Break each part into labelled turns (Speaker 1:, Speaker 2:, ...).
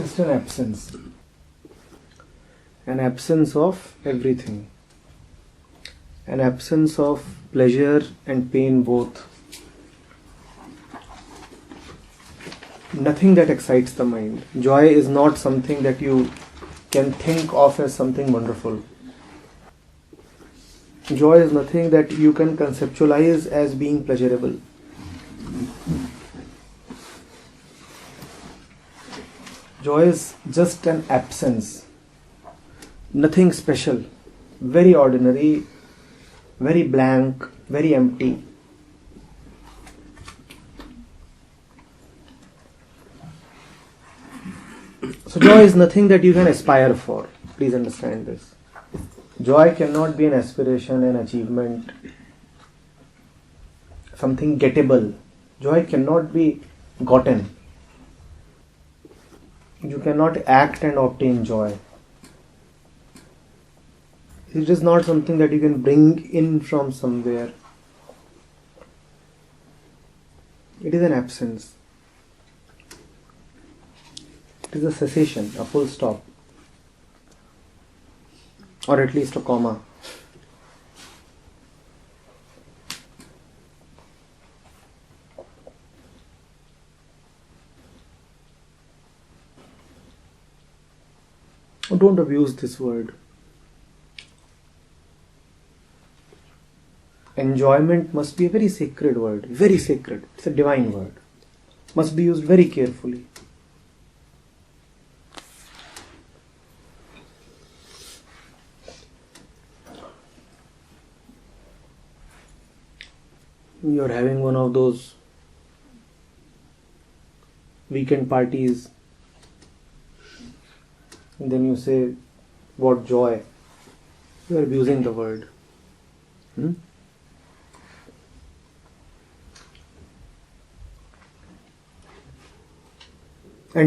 Speaker 1: just an absence of everything, an absence of pleasure and pain both. Nothing that excites the mind. Joy is not something that you can think of as something wonderful. Joy is nothing that you can conceptualize as being pleasurable. Joy is just an absence. Nothing special. Very ordinary, very blank, very empty. So joy is nothing that you can aspire for. Please understand this. Joy cannot be an aspiration, an achievement, something gettable. Joy cannot be gotten. You cannot act and obtain joy. It is not something that you can bring in from somewhere. It is an absence. It is a cessation, a full stop. Or at least a comma. Don't abuse this word. Enjoyment must be a very sacred word. Very sacred. It's a divine word. Must be used very carefully. You're having one of those weekend parties and then you say, what joy? You are abusing the word. And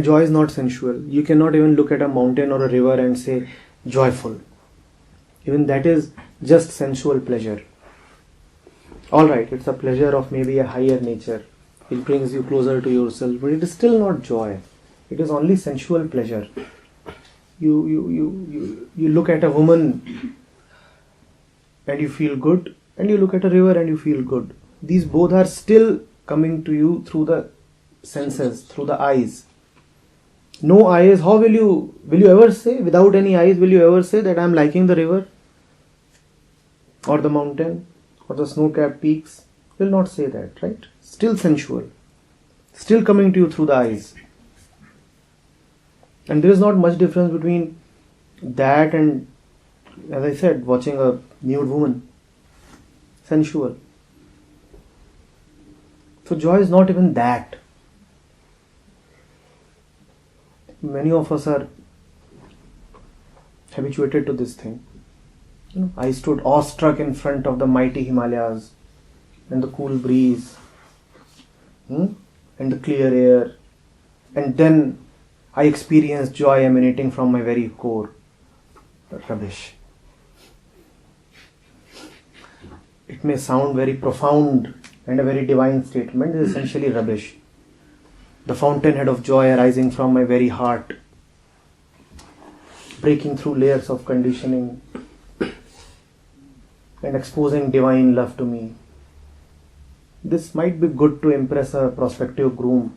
Speaker 1: joy is not sensual. You cannot even look at a mountain or a river and say, joyful. Even that is just sensual pleasure. Alright, it's a pleasure of maybe a higher nature. It brings you closer to yourself, but it is still not joy. It is only sensual pleasure. You look at a woman and you feel good, and you look at a river and you feel good. These both are still coming to you through the senses, through the eyes. No eyes, how will you ever say, without any eyes, will you ever say that I am liking the river or the mountain or the snow-capped peaks? You will not say that, right? Still sensual, still coming to you through the eyes. And there is not much difference between that and, as I said, watching a nude woman. Sensual. So joy is not even that. Many of us are habituated to this thing. I stood awestruck in front of the mighty Himalayas and the cool breeze and the clear air, and then I experienced joy emanating from my very core. Rubbish. It may sound very profound and a very divine statement. It is essentially rubbish. The fountainhead of joy arising from my very heart, breaking through layers of conditioning and exposing divine love to me. This might be good to impress a prospective groom,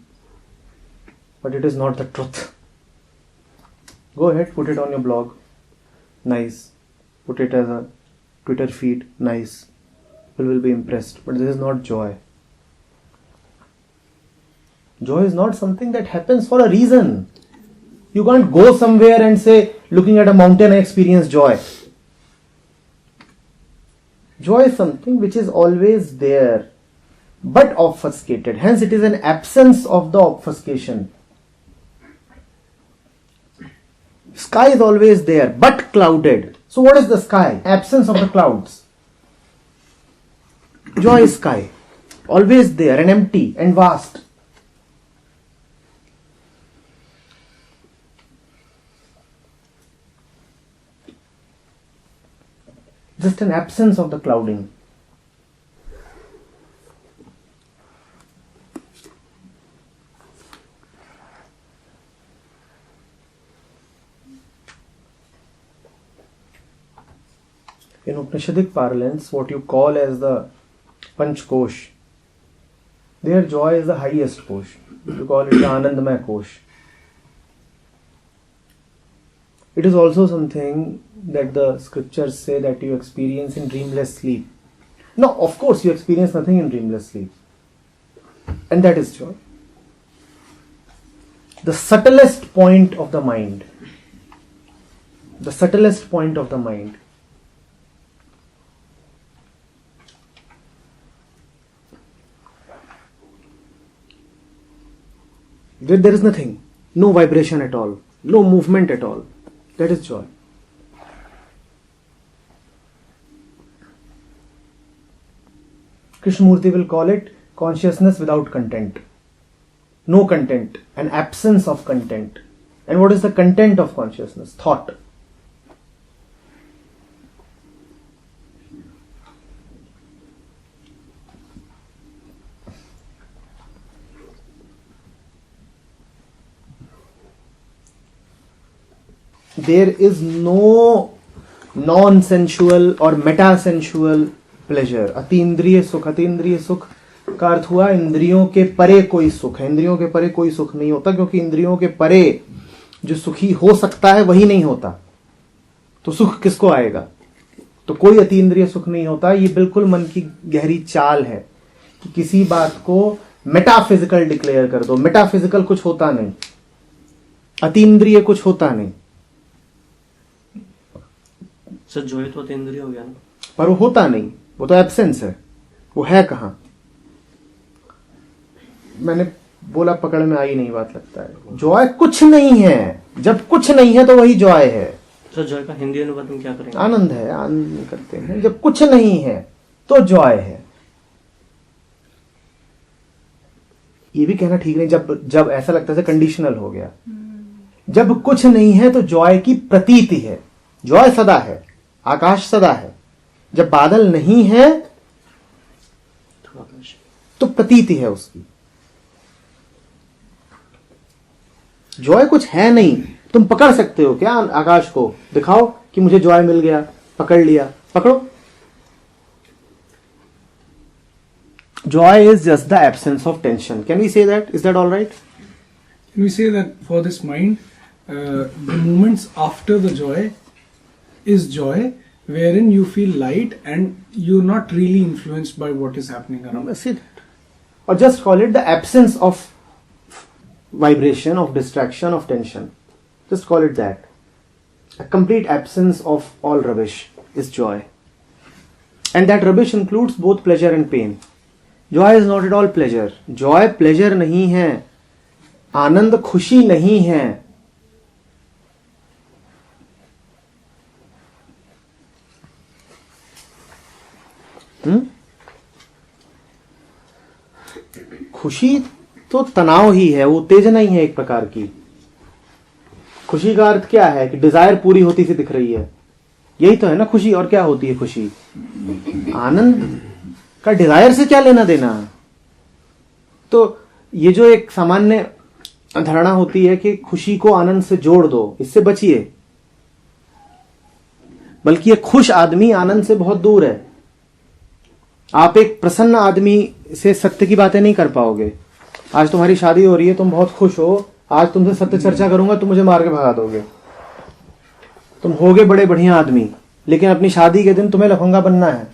Speaker 1: but it is not the truth. Go ahead, put it on your blog. Nice. Put it as a Twitter feed. Nice. People will be impressed. But this is not joy. Joy is not something that happens for a reason. You can't go somewhere and say, looking at a mountain, I experience joy. Joy is something which is always there, but obfuscated. Hence, it is an absence of the obfuscation. Sky is always there, but clouded. So what is the sky? Absence of the clouds. Joy is sky. Always there and empty and vast. Just an absence of the clouding. In Upanishadic parlance, what you call as the Panch Kosh, their joy is the highest Kosh. You call it the Anandamaya Kosh. It is also something that the scriptures say that you experience in dreamless sleep. No, of course you experience nothing in dreamless sleep. And that is joy. The subtlest point of the mind. The subtlest point of the mind. There is nothing. No vibration at all. No movement at all. That is joy. Krishnamurti will call it consciousness without content. No content, an absence of content. And what is the content of consciousness? Thought. There is no non-sensual or meta-sensual pleasure. अतीन्द्रिय सुख. अतीन्द्रिय सुख का अर्थ हुआ इंद्रियों के परे कोई सुख है. इंद्रियों के परे कोई सुख नहीं होता, क्योंकि इंद्रियों के परे जो सुखी हो सकता है वही नहीं होता. तो सुख किसको आएगा? तो कोई अतीन्द्रिय सुख नहीं होता. ये बिल्कुल मन की गहरी चाल है कि किसी बात को मेटाफिजिकल डिक्लेयर कर दो. मेटाफिजिकल कुछ होता नहीं, अतीन्द्रिय कुछ होता नहीं.
Speaker 2: सर जो है तो अतीन्द्रिय हो गया ना,
Speaker 1: पर वो होता नहीं, वो तो एब्सेंस है. वो है कहां? मैंने बोला पकड़ में आई नहीं बात लगता है. जॉय कुछ नहीं है. जब कुछ नहीं है तो वही जॉय है.
Speaker 2: सर जॉय का हिंदी अनुवाद हम क्या करेंगे?
Speaker 1: आनंद है. आनंद करते हैं. जब कुछ नहीं है तो जॉय है. ये भी कहना ठीक नहीं. जब ऐसा लगता है कंडीशनल हो गया. जब कुछ नहीं है तो जॉय की प्रतीति है. जॉय सदा है. आकाश सदा है. जब बादल नहीं है तो प्रतीति है उसकी. जॉय कुछ है नहीं. तुम पकड़ सकते हो क्या आकाश को? दिखाओ कि मुझे जॉय मिल गया. पकड़ लिया. पकड़ो. Joy is just the absence of tension. Can we say that? Is that all right?
Speaker 3: Can we say that for this mind, the moments after the joy is joy, wherein you feel light and you're not really influenced by what is happening around.
Speaker 1: That's it. Or just call it the absence of vibration, of distraction, of tension. Just call it that. A complete absence of all rubbish is joy. And that rubbish includes both pleasure and pain. Joy is not at all pleasure. Joy pleasure नहीं है. आनंद खुशी नहीं है. खुशी तो तनाव ही है. वो उत्तेजना ही है एक प्रकार की. खुशी का अर्थ क्या है? कि डिजायर पूरी होती सी दिख रही है. यही तो है ना खुशी. और क्या होती है खुशी? आनंद का डिजायर से क्या लेना देना? तो ये जो एक सामान्य धारणा होती है कि खुशी को आनंद से जोड़ दो, इससे बचिए. बल्कि ये खुश आदमी आनंद से बहुत दूर है. आप एक प्रसन्न आदमी से सत्य की बातें नहीं कर पाओगे. आज तुम्हारी शादी हो रही है, तुम बहुत खुश हो. आज तुमसे सत्य चर्चा करूंगा, तुम मुझे मार के भगा दोगे. तुम होगे बड़े बढ़िया आदमी, लेकिन अपनी शादी के दिन तुम्हें लफंगा बनना है.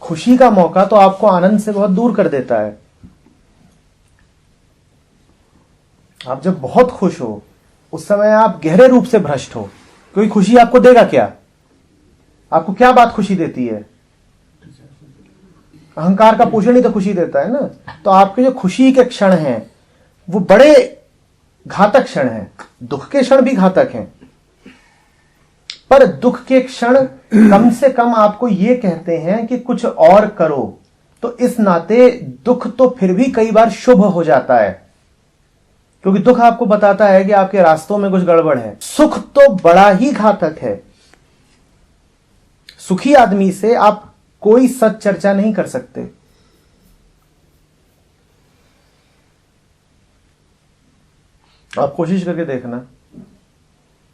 Speaker 1: खुशी का मौका तो आपको आनंद से बहुत दूर कर देता है. आप जब बहुत खुश हो उस समय आप गहरे रूप से भ्रष्ट हो. क्योंकि खुशी आपको देगा क्या? आपको क्या बात खुशी देती है? अहंकार का पोषण ही तो खुशी देता है ना. तो आपके जो खुशी के क्षण हैं वो बड़े घातक क्षण हैं. दुख के क्षण भी घातक हैं, पर दुख के क्षण कम से कम आपको ये कहते हैं कि कुछ और करो. तो इस नाते दुख तो फिर भी कई बार शुभ हो जाता है, क्योंकि दुख आपको बताता है कि आपके रास्तों में कुछ गड़बड़ है. सुख तो बड़ा ही घातक है. सुखी आदमी से आप कोई सच चर्चा नहीं कर सकते. आप कोशिश करके देखना,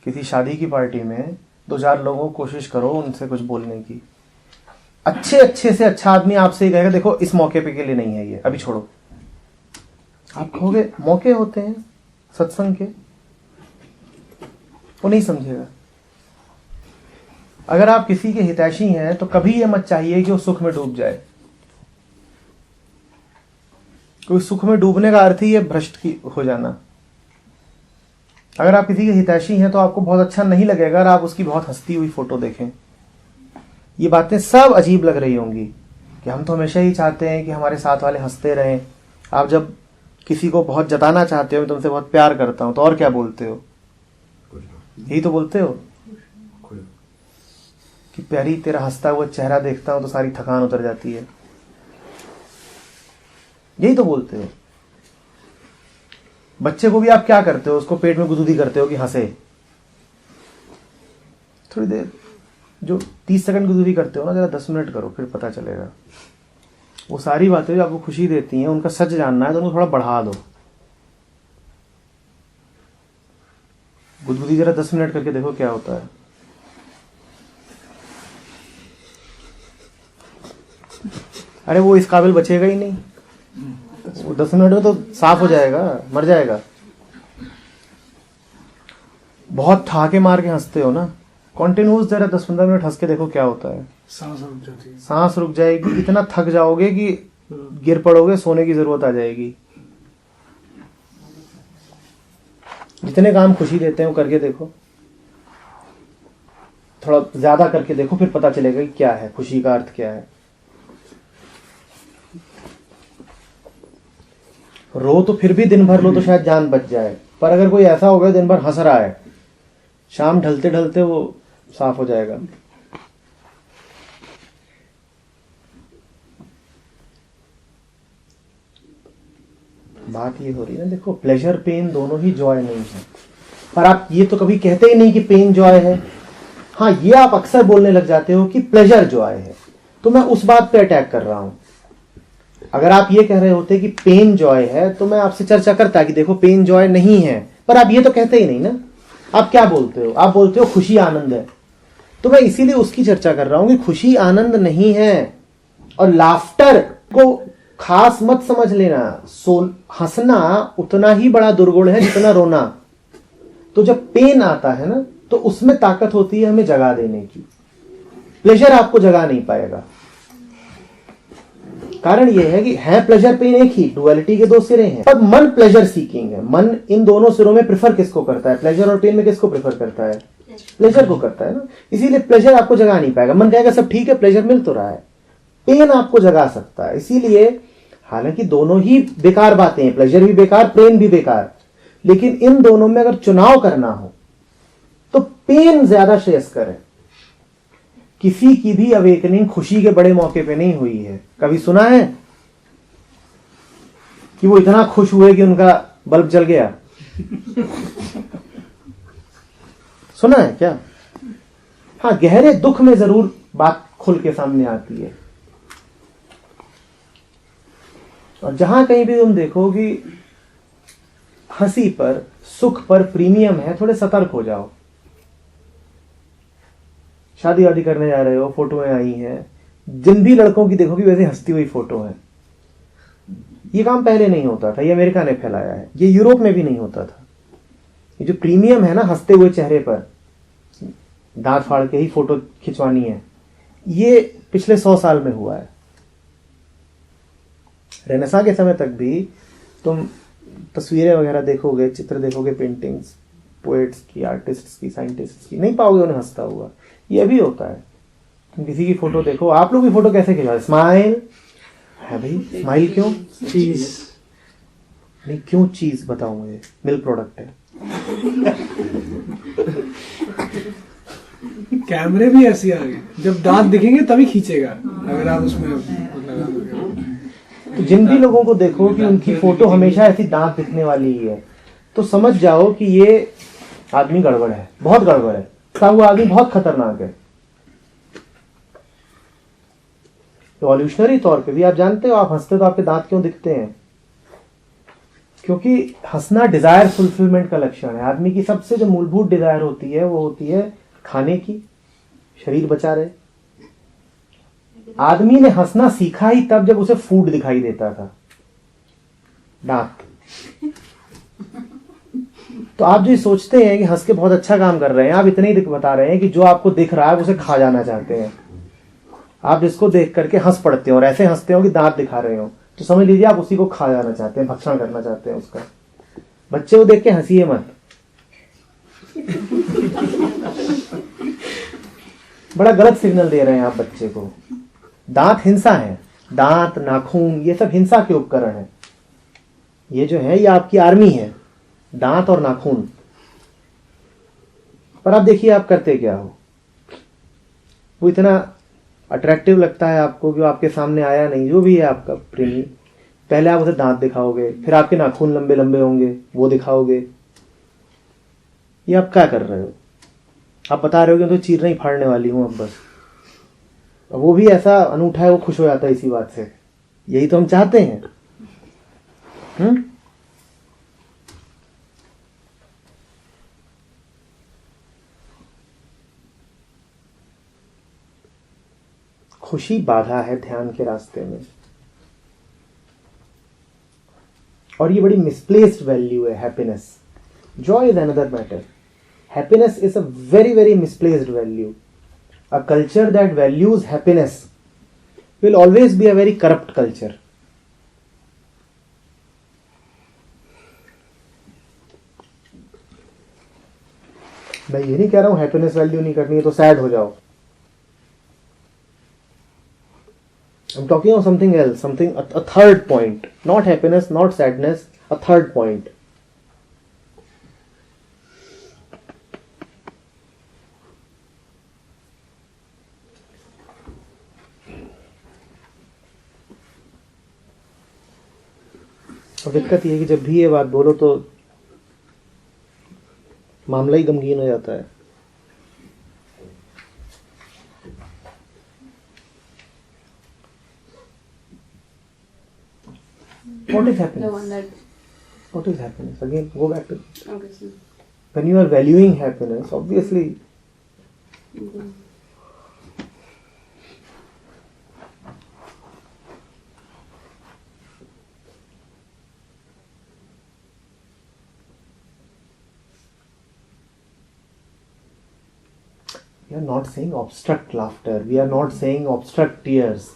Speaker 1: किसी शादी की पार्टी में 2-4 लोगों को कोशिश करो उनसे कुछ बोलने की। अच्छे से अच्छा आदमी आपसे ही कहेगा देखो इस मौके पे के लिए नहीं है ये, अभी छोड़ो। आप कहोगे मौके होते हैं सत्संग के, वो नहीं समझेगा। अगर आप किसी के हितैषी हैं तो कभी ये मत चाहिए कि वो सुख में डूब जाए, क्योंकि सुख में डूबने का अर्थ ही है भ्रष्ट की हो जाना। अगर आप किसी के हितैषी हैं तो आपको बहुत अच्छा नहीं लगेगा अगर आप उसकी बहुत हंसती हुई फोटो देखें। ये बातें सब अजीब लग रही होंगी कि हम तो हमेशा ही चाहते हैं कि हमारे साथ वाले हंसते रहें। आप जब किसी को बहुत जताना चाहते हो, मैं तुमसे बहुत प्यार करता हूं, तो और क्या बोलते हो? यही तो बोलते हो कि प्यारी तेरा हंसता हुआ चेहरा देखता हूं तो सारी थकान उतर जाती है। यही तो बोलते हो। बच्चे को भी आप क्या करते हो? उसको पेट में गुदगुदी करते हो कि हंसे। थोड़ी देर जो 30 सेकंड गुदगुदी करते हो ना, जरा 10 मिनट करो, फिर पता चलेगा। वो सारी बातें जो आपको खुशी देती हैं उनका सच जानना है तो उनको थोड़ा बढ़ा दो। गुदगुदी जरा 10 मिनट करके देखो क्या होता है। अरे वो इस काबिल बचेगा ही नहीं, वो 10 मिनट में तो साफ हो जाएगा, मर जाएगा। बहुत ठाके मार के हंसते हो ना, कॉन्टिन्यूस जरा 10-15 मिनट हंस के देखो क्या होता है।
Speaker 3: सांस रुक जाती है।
Speaker 1: सांस रुक जाएगी, इतना थक जाओगे कि गिर पड़ोगे, सोने की जरूरत आ जाएगी। जितने काम खुशी देते हैं वो करके देखो, थोड़ा ज्यादा करके देखो, फिर पता चलेगा कि क्या है खुशी का अर्थ क्या है। रो तो फिर भी दिन भर लो तो शायद जान बच जाए, पर अगर कोई ऐसा होगा दिन भर हंस रहा है, शाम ढलते ढलते वो साफ हो जाएगा। बात ये हो रही है ना, देखो प्लेजर पेन दोनों ही जॉय नहीं है। पर आप ये तो कभी कहते ही नहीं कि पेन जॉय है। हाँ, ये आप अक्सर बोलने लग जाते हो कि प्लेजर जॉय है, तो मैं उस बात पे अटैक कर रहा हूं। अगर आप ये कह रहे होते कि पेन जॉय है तो मैं आपसे चर्चा करता कि देखो पेन जॉय नहीं है, पर आप ये तो कहते ही नहीं ना। आप क्या बोलते हो? आप बोलते हो खुशी आनंद है, तो मैं इसीलिए उसकी चर्चा कर रहा हूं कि खुशी आनंद नहीं है। और लाफ्टर को खास मत समझ लेना। हंसना उतना ही बड़ा दुर्गुण है जितना रोना। तो जब पेन आता है ना तो उसमें ताकत होती है हमें जगा देने की। प्लेजर आपको जगा नहीं पाएगा। कारण यह है कि है प्लेजर पेन एक ही, डुअलिटी के 2 सिरे हैं। और मन प्लेजर सीकिंग है। मन इन दोनों सिरों में प्रेफर किसको करता है? प्लेजर और पेन में किसको प्रेफर करता है? प्लेजर को करता है ना। इसीलिए प्लेजर आपको जगा नहीं पाएगा। मन कहेगा सब ठीक है, प्लेजर मिल तो रहा है। पेन आपको जगा सकता है। इसीलिए हालांकि दोनों ही बेकार बातें हैं, प्लेजर भी बेकार, पेन भी बेकार, लेकिन इन दोनों में अगर चुनाव करना हो तो पेन ज्यादा श्रेयस्कर है। किसी की भी अवेकनिंग खुशी के बड़े मौके पे नहीं हुई है। कभी सुना है कि वो इतना खुश हुए कि उनका बल्ब जल गया? सुना है क्या? हाँ, गहरे दुख में जरूर बात खुल के सामने आती है। और जहां कहीं भी तुम देखो कि हंसी पर, सुख पर प्रीमियम है, थोड़े सतर्क हो जाओ। शादी वादी करने जा रहे हो, फोटोएं आई हैं, जिन भी लड़कों की देखोगी वैसे हंसती हुई फोटो है। ये काम पहले नहीं होता था, ये अमेरिका ने फैलाया है, ये यूरोप में भी नहीं होता था। ये जो प्रीमियम है ना हंसते हुए चेहरे पर, दांत फाड़ के ही फोटो खिंचवानी है, ये पिछले 100 साल में हुआ है। रेनेसां के समय तक भी तुम तस्वीरें वगैरह देखोगे, चित्र देखोगे, पेंटिंग्स, पोएट्स की, आर्टिस्ट्स की, साइंटिस्ट्स की, नहीं पाओगे उन्हें हंसता हुआ। ये भी होता है। तुम किसी की फोटो देखो, आप लोग भी फोटो कैसे खिंचवाते? स्माइल है भाई, स्माइल क्यों?
Speaker 2: चीज
Speaker 1: नहीं, क्यों चीज? बताओ मुझे। मिल्क प्रोडक्ट है।
Speaker 3: कैमरे भी ऐसे आ गए, जब दांत दिखेंगे तभी खींचेगा, अगर आप उसमें लगा दोगे।
Speaker 1: तो जिन भी लोगों को देखो कि उनकी फोटो हमेशा ऐसी दांत दिखने वाली ही है, तो समझ जाओ कि ये आदमी गड़बड़ है, बहुत गड़बड़ है। वो आदमी बहुत खतरनाक है। इवोल्यूशनरी तौर पे भी आप जानते हो, आप हंसते तो आपके दांत क्यों दिखते हैं? क्योंकि हंसना डिजायर फुलफिलमेंट का लक्षण है। आदमी की सबसे जो मूलभूत डिजायर होती है वो होती है खाने की, शरीर बचा रहे। आदमी ने हंसना सीखा ही तब जब उसे फूड दिखाई देता था, दांत। तो आप जो सोचते हैं कि हंस के बहुत अच्छा काम कर रहे हैं, आप इतने ही बता रहे हैं कि जो आपको दिख रहा है उसे खा जाना चाहते हैं। आप जिसको देख करके हंस पड़ते हो और ऐसे हंसते हो कि दांत दिखा रहे हो, तो समझ लीजिए आप उसी को खा जाना चाहते हैं, भक्षण करना चाहते हैं उसका। बच्चे को देख के हंसिए मत। बड़ा गलत सिग्नल दे रहे हैं आप बच्चे को। दांत हिंसा है, दांत, नाखून, ये सब हिंसा के उपकरण है। ये जो है ये आपकी आर्मी है, दांत और नाखून। पर आप देखिए आप करते क्या हो। वो इतना अट्रैक्टिव लगता है आपको कि वो आपके सामने आया नहीं, जो भी है आपका प्रेमी, पहले आप उसे दांत दिखाओगे, फिर आपके नाखून लंबे लंबे होंगे वो दिखाओगे। ये आप क्या कर रहे हो? आप बता रहे हो कि तो चीरना ही फाड़ने वाली हूं अब बस। वो भी ऐसा अनूठा है, वो खुश हो जाता है इसी बात से। यही तो हम चाहते हैं। खुशी बाधा है ध्यान के रास्ते में, और ये बड़ी मिसप्लेस्ड वैल्यू है happiness. Joy is another matter. Happiness is a very very misplaced value. A culture that values happiness will always be a very corrupt culture. मैं ये नहीं कह रहा हूं हैप्पीनेस वैल्यू नहीं करनी है तो सैड हो जाओ। I'm talking of something else, something a third point, not happiness, not sadness, a third point. अब दिक्कत ये है कि जब भी ये बात बोलो तो मामला ही गमगीन हो जाता है। What is happiness? What is happiness? Again, go back to
Speaker 4: Okay, sir.
Speaker 1: when you are valuing happiness, obviously. We are not saying obstruct laughter. We are not saying obstruct tears.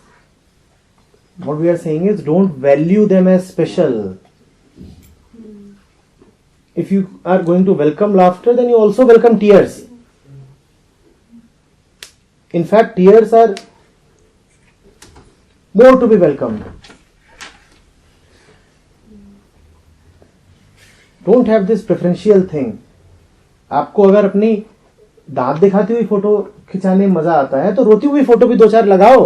Speaker 1: What we are saying is don't value them as special. If you are going to welcome laughter, then you also welcome tears. In fact, tears are more to be welcomed. Don't have this preferential thing. आपको अगर अपनी दांत दिखाती हुई photo खिंचाने में मजा आता है तो रोती हुई फोटो भी 2-4 लगाओ।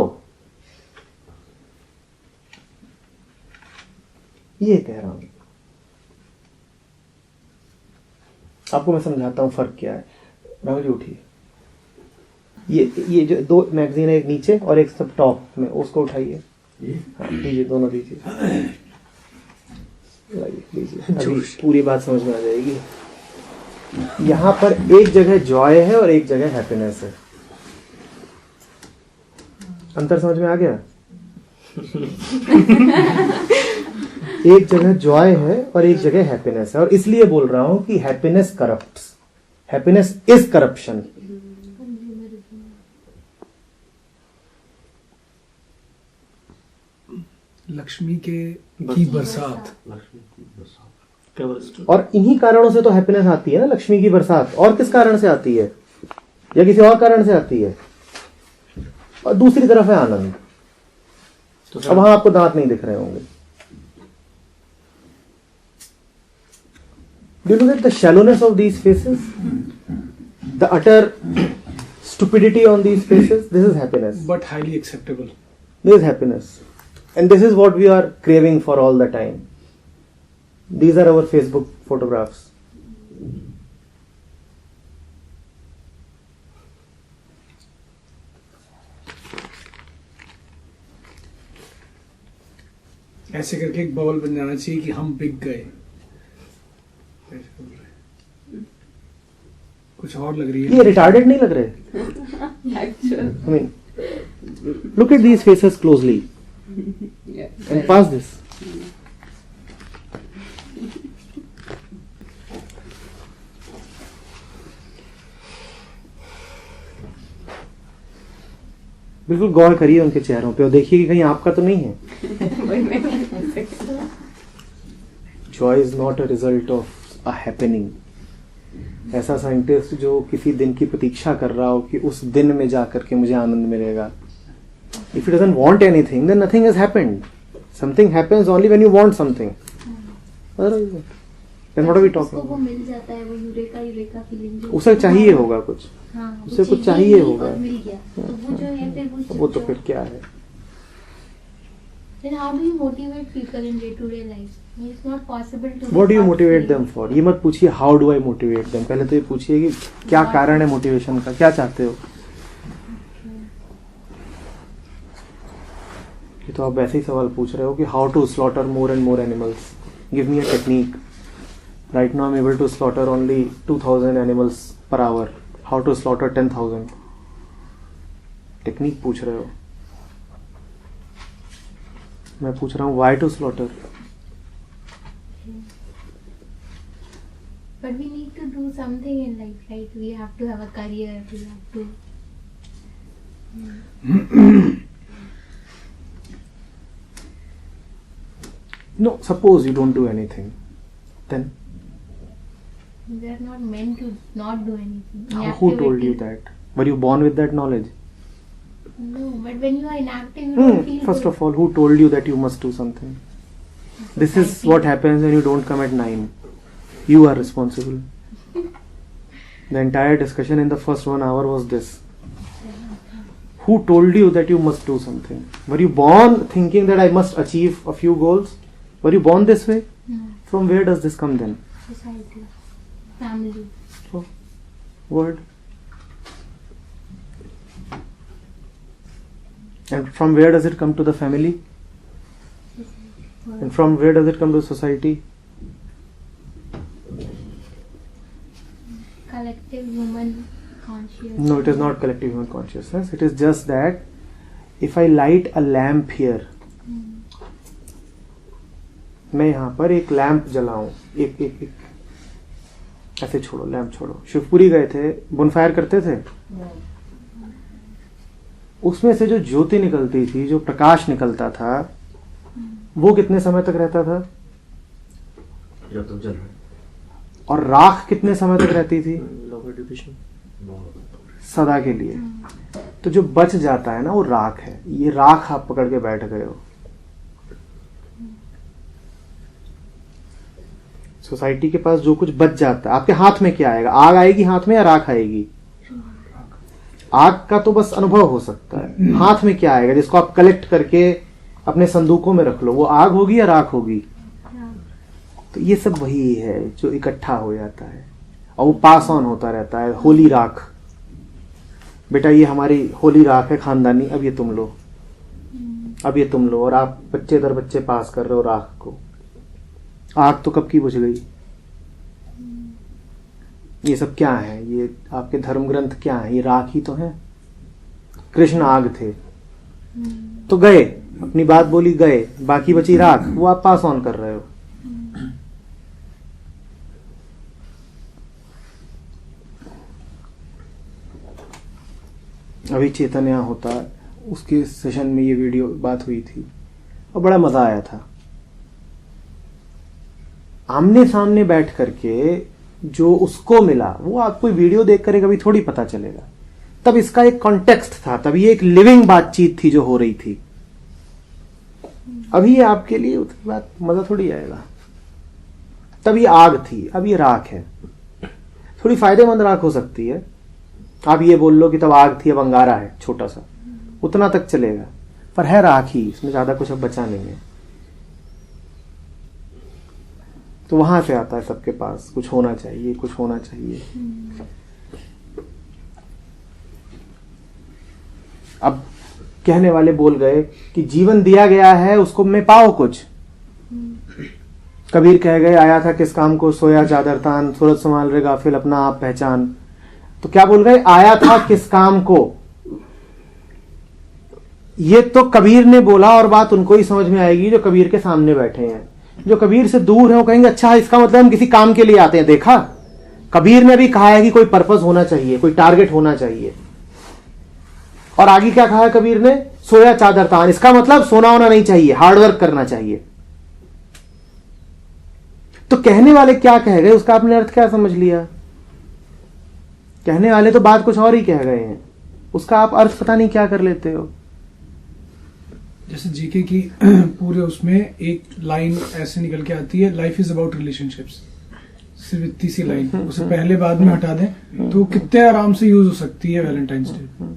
Speaker 1: ये कह रहा हूं। आपको मैं समझाता हूं फर्क क्या है। राहुल जी उठिए। ये जो 2 मैगजीन है, एक नीचे और एक सब टॉप में, उसको उठाइए। हाँ दीजिए, दोनों दीजिए। लीजिए, अभी पूरी बात समझ में आ जाएगी। यहां पर एक जगह जॉय है और एक जगह हैप्पीनेस है। अंतर समझ में आ गया? एक जगह जॉय है और एक जगह हैप्पीनेस है, और इसलिए बोल रहा हूं कि happiness corrupts. Happiness is corruption.
Speaker 3: Lakshmi की बरसात।
Speaker 1: और इन्हीं कारणों से तो हैप्पीनेस आती है ना, लक्ष्मी की बरसात। और किस कारण से आती है? या किसी और कारण से आती है? और दूसरी तरफ है आनंद। तो अब वहां आपको दांत नहीं दिख रहे होंगे। Do you look at the shallowness of these faces? The utter stupidity on these faces? This is happiness.
Speaker 3: But highly acceptable.
Speaker 1: This is happiness. And this is what we are craving for all the time. These are our Facebook photographs.
Speaker 3: ऐसे करके एक bubble बन जाना चाहिए कि हम बिक गए। कुछ और लग रही है।
Speaker 1: ये रिटार्डेड नहीं लग रहे?
Speaker 4: Actual.
Speaker 1: I mean, look at these faces closely
Speaker 4: Yeah.
Speaker 1: and pass this. बिल्कुल गौर करिए उनके चेहरों पे और देखिए कि कहीं आपका तो नहीं है।
Speaker 4: वही मैं बोल सकती हूँ।
Speaker 1: Joy is not a result of a happening. ऐसा साइंटिस्ट जो किसी दिन की प्रतीक्षा कर रहा हो कि उस दिन में जाकर के मुझे आनंद मिलेगा। If he doesn't want anything, then nothing has happened. Something happens only when you want something. Otherwise, then what are we talking
Speaker 5: उसको वो
Speaker 1: about?
Speaker 5: मिल जाता है, वो यूरेका फीलिंग जो
Speaker 1: उसे चाहिए होगा कुछ,
Speaker 5: हाँ, वो
Speaker 1: उसे कुछ
Speaker 5: चाहिए
Speaker 1: चाहिए
Speaker 5: ही
Speaker 1: होगा।
Speaker 5: और मिल गया तो वो जो है फिर
Speaker 1: वो तो फिर क्या है?
Speaker 5: Then how do you motivate people in day-to-day life? It's not possible to.
Speaker 1: What do you
Speaker 5: not
Speaker 1: motivate
Speaker 5: feel.
Speaker 1: them for? ये मत पूछिए how do I motivate them. पहले तो ये पूछिए कि क्या कारण है मोटिवेशन का, क्या चाहते हो? ये तो आप वैसे ही सवाल पूछ रहे हो कि how to slaughter more and more animals. Give me a technique. Right now I'm able to slaughter only 2000 animals per hour. How to slaughter 10,000? Technique पूछ रहे हो। मैं पूछ रहा हूँ why to slaughter?
Speaker 5: But we need to do something in life, right? We have to have a career. We have to.
Speaker 1: No, suppose you don't do anything. Then
Speaker 5: We are not meant to not do anything.
Speaker 1: who told you
Speaker 5: Inactivity-
Speaker 1: that? Were you born with that knowledge?
Speaker 5: No, but when you are inactive, you don't feel
Speaker 1: First
Speaker 5: good.
Speaker 1: of all, who told you that you must do something? This is
Speaker 5: Society.
Speaker 1: what happens when you don't come at 9. You are responsible. The entire discussion in the first 1 hour was this. Who told you that you must do something? Were you born thinking that I must achieve a few goals? Were you born this way?
Speaker 5: No,
Speaker 1: From where does this come then?
Speaker 5: society, family.
Speaker 1: Word. And from where does it come to the family? And from where does it come to society?
Speaker 5: Collective human consciousness.
Speaker 1: No, it is not collective human consciousness. It is just that if I light a lamp here, मैं यहाँ पर एक lamp जलाऊं, एक ऐसे छोड़ो, lamp छोड़ो। शिवपुरी गए थे, बोनफायर करते थे, उसमें से जो ज्योति निकलती थी, जो प्रकाश निकलता था, वो कितने समय तक रहता था?
Speaker 2: जब तक जल रहा है।
Speaker 1: और राख कितने समय तक रहती थी?
Speaker 2: Longer duration.
Speaker 1: सदा के लिए। तो जो बच जाता है ना, वो राख है। ये राख आप पकड़ के बैठ गए हो। सोसाइटी के पास जो कुछ बच जाता है, आपके हाथ में क्या आएगा? आग आएगी हाथ में या राख आएगी? आग का तो बस अनुभव हो सकता है। हाथ में क्या आएगा जिसको आप कलेक्ट करके अपने संदूकों में रख लो? वो आग होगी या राख होगी? तो ये सब वही है जो इकट्ठा हो जाता है और वो पास ऑन होता रहता है। होली राख, बेटा ये हमारी होली राख है खानदानी, अब ये तुम लो, अब ये तुम लो। और आप बच्चे दर बच्चे पास कर रहे हो राख को। आग तो कब की बुझ गई। ये सब क्या है? ये आपके धर्म ग्रंथ क्या है? ये राख ही तो है। कृष्ण आग थे तो गए, अपनी बात बोली, गए, बाकी बची राख, वो आप पास ऑन कर रहे हो। अभी चेतन यहाँ होता, उसके सेशन में ये वीडियो बात हुई थी और बड़ा मजा आया था। आमने सामने बैठ करके जो उसको मिला वो आपको वीडियो देख कर कभी थोड़ी पता चलेगा। तब इसका एक कॉन्टेक्स्ट था, तब ये एक लिविंग बातचीत थी जो हो रही थी। अभी ये आपके लिए उतनी बात मजा थोड़ी आएगा। तब ये आग थी, अब ये राख है। थोड़ी फायदेमंद राख हो सकती है। आप ये बोल लो कि तब आग थी अब अंगारा है छोटा सा, उतना तक चलेगा, पर है राख ही, इसमें ज्यादा कुछ अब बचा नहीं है। तो वहां से आता है सबके पास कुछ होना चाहिए, कुछ होना चाहिए। अब कहने वाले बोल गए कि जीवन दिया गया है उसको में पाओ कुछ। कबीर कह गए आया था किस काम को, सोया चादर तान, सूरत संभाल रे गाफिल अपना आप पहचान। तो क्या बोल रहे, आया था किस काम को। ये तो कबीर ने बोला और बात उनको ही समझ में आएगी जो कबीर के सामने बैठे हैं। जो कबीर से दूर है वो कहेंगे अच्छा इसका मतलब हम किसी काम के लिए आते हैं। देखा, कबीर ने भी कहा है कि कोई पर्पस होना चाहिए, कोई टारगेट होना चाहिए। और आगे क्या कहा है कबीर ने, सोया चादर तान, इसका मतलब सोना होना नहीं चाहिए, हार्डवर्क करना चाहिए। तो कहने वाले क्या कह गए, उसका आपने अर्थ क्या समझ लिया? कहने वाले तो बात कुछ और ही कह गए हैं, उसका आप अर्थ पता नहीं क्या कर लेते हो।
Speaker 3: जैसे जीके की पूरे उसमें एक लाइन ऐसे निकल के आती है, लाइफ इज अबाउट रिलेशनशिप्स, सिर्फ इतनी सी लाइन, उसे पहले बाद में हटा दें तो कितने आराम से यूज हो सकती है वैलेंटाइंस डे।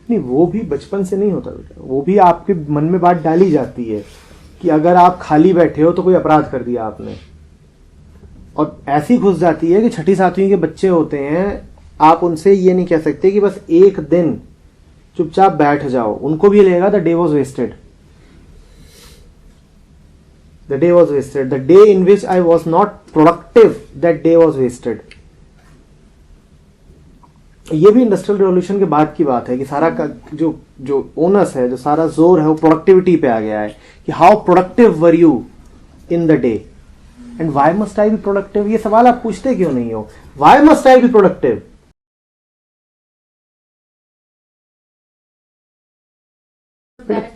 Speaker 1: नहीं, वो भी बचपन से नहीं होता बेटा, वो भी आपके मन में बात डाली जाती है कि अगर आप खाली बैठे हो तो कोई अपराध कर दिया आपने, और ऐसी घुस जाती है कि छठी सातवीं के बच्चे होते हैं, आप उनसे ये नहीं कह सकते कि बस एक दिन चुपचाप बैठ जाओ, उनको भी लगेगा the day was wasted, the day was wasted, the day in which I was not productive, that day was wasted. ये भी इंडस्ट्रियल रिवॉल्यूशन के बाद की बात है कि सारा का जो ओनस है, जो सारा जोर है वो प्रोडक्टिविटी पे आ गया है कि how productive were you in the day and why must I be productive. ये सवाल आप पूछते क्यों नहीं हो, why must I be productive?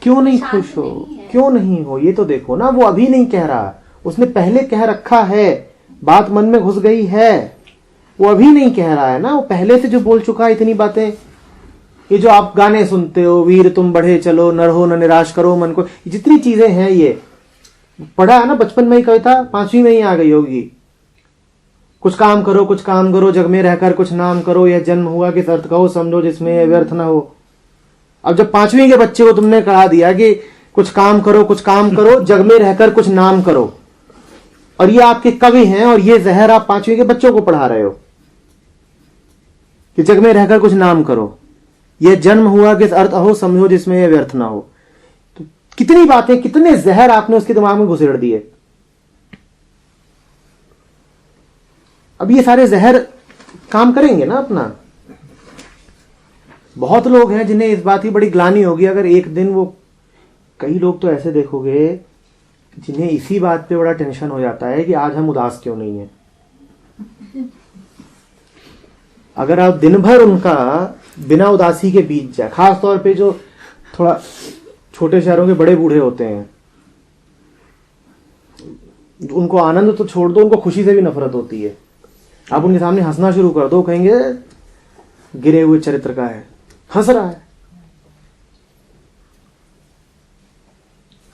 Speaker 1: क्यों नहीं खुश हो, क्यों नहीं हो, ये तो देखो ना। वो अभी नहीं कह रहा, उसने पहले कह रखा है, बात मन में घुस गई है, वो अभी नहीं कह रहा है ना, वो पहले से जो बोल चुका है इतनी बातें। ये जो आप गाने सुनते हो, वीर तुम बढ़े चलो, नर हो न निराश करो मन को, जितनी चीजें हैं ये पढ़ा है ना बचपन में ही, कविता 5वीं में ही आ गई होगी। कुछ काम करो, कुछ काम करो, जग में रहकर कुछ नाम करो, यह जन्म हुआ किस अर्थ कहो, समझो जिसमें यह व्यर्थ ना हो। अब जब 5वीं के बच्चे को तुमने कहा दिया कि कुछ काम करो, कुछ काम करो, जग में रहकर कुछ नाम करो, और ये आपके कवि हैं, और ये जहर आप 5वीं के बच्चों को पढ़ा रहे हो कि जग में रहकर कुछ नाम करो, यह जन्म हुआ किस अर्थ हो, समझो जिसमें यह व्यर्थ ना हो। तो कितनी बातें, कितने जहर आपने उसके दिमाग में घुसेड़ दिए। अब ये सारे जहर काम करेंगे ना अपना। बहुत लोग हैं जिन्हें इस बात की बड़ी ग्लानि होगी अगर एक दिन वो, कई लोग तो ऐसे देखोगे जिन्हें इसी बात पे बड़ा टेंशन हो जाता है कि आज हम उदास क्यों नहीं है। अगर आप दिन भर उनका बिना उदासी के बीत जाए, खास तौर पे जो थोड़ा छोटे शहरों के बड़े बूढ़े होते हैं, उनको आनंद तो छोड़ दो, उनको खुशी से भी नफरत होती है। आप उनके सामने हंसना शुरू कर दो, कहेंगे गिरे हुए चरित्र का है, हंस रहा है।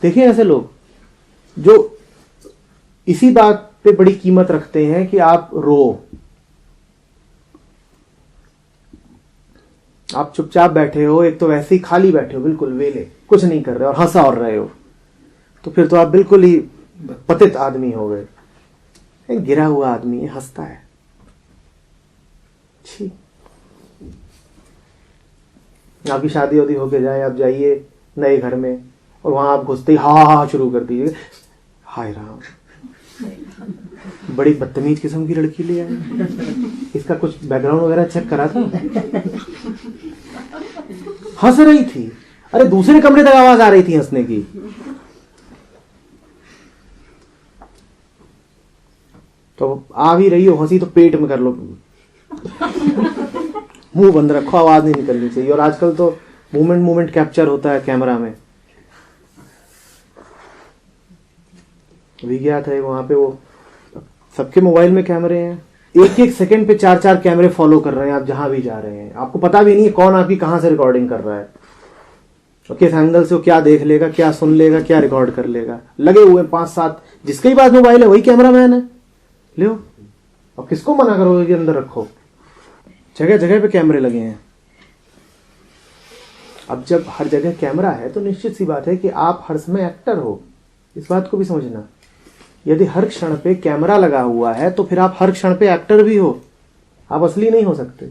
Speaker 1: देखिए ऐसे लोग जो इसी बात पे बड़ी कीमत रखते हैं कि आप रो, आप चुपचाप बैठे हो, एक तो वैसे ही खाली बैठे हो, बिल्कुल वेले, कुछ नहीं कर रहे और हंसा और रहे हो, तो फिर तो आप बिल्कुल ही पतित आदमी हो गए। एक गिरा हुआ आदमी हंसता है, छी। आपकी शादी वादी होके जाए, आप जाइए नए घर में और वहां आप घुसते ही हा हा शुरू कर दीजिए, हाय राम बड़ी बदतमीज किस्म की लड़की ले आए, इसका कुछ बैकग्राउंड वगैरह चेक करा था? हंस रही थी, अरे दूसरे कमरे तक आवाज आ रही थी हंसने की। तो आ भी रही हो हंसी तो पेट में कर लो, मुंह बंद रखो, आवाज नहीं निकलनी चाहिए। और आजकल तो मूवमेंट कैप्चर होता है कैमरा में। अभी गया था वहां पे, वो सबके मोबाइल में कैमरे हैं, एक एक सेकंड पे 4-4 कैमरे फॉलो कर रहे हैं आप जहां भी जा रहे हैं। आपको पता भी नहीं है कौन आपकी कहां से रिकॉर्डिंग कर रहा है और किस एंगल से वो क्या देख लेगा, क्या सुन लेगा, क्या रिकॉर्ड कर लेगा। लगे हुए 5-7, जिसके ही पास मोबाइल है वही कैमरामैन है। ले अब किसको मना करोगे कि अंदर रखो? जगह जगह पे कैमरे लगे हैं। अब जब हर जगह कैमरा है तो निश्चित सी बात है कि आप हर समय एक्टर हो, इस बात को भी समझना। यदि हर क्षण पे कैमरा लगा हुआ है तो फिर आप हर क्षण पे एक्टर भी हो, आप असली नहीं हो सकते।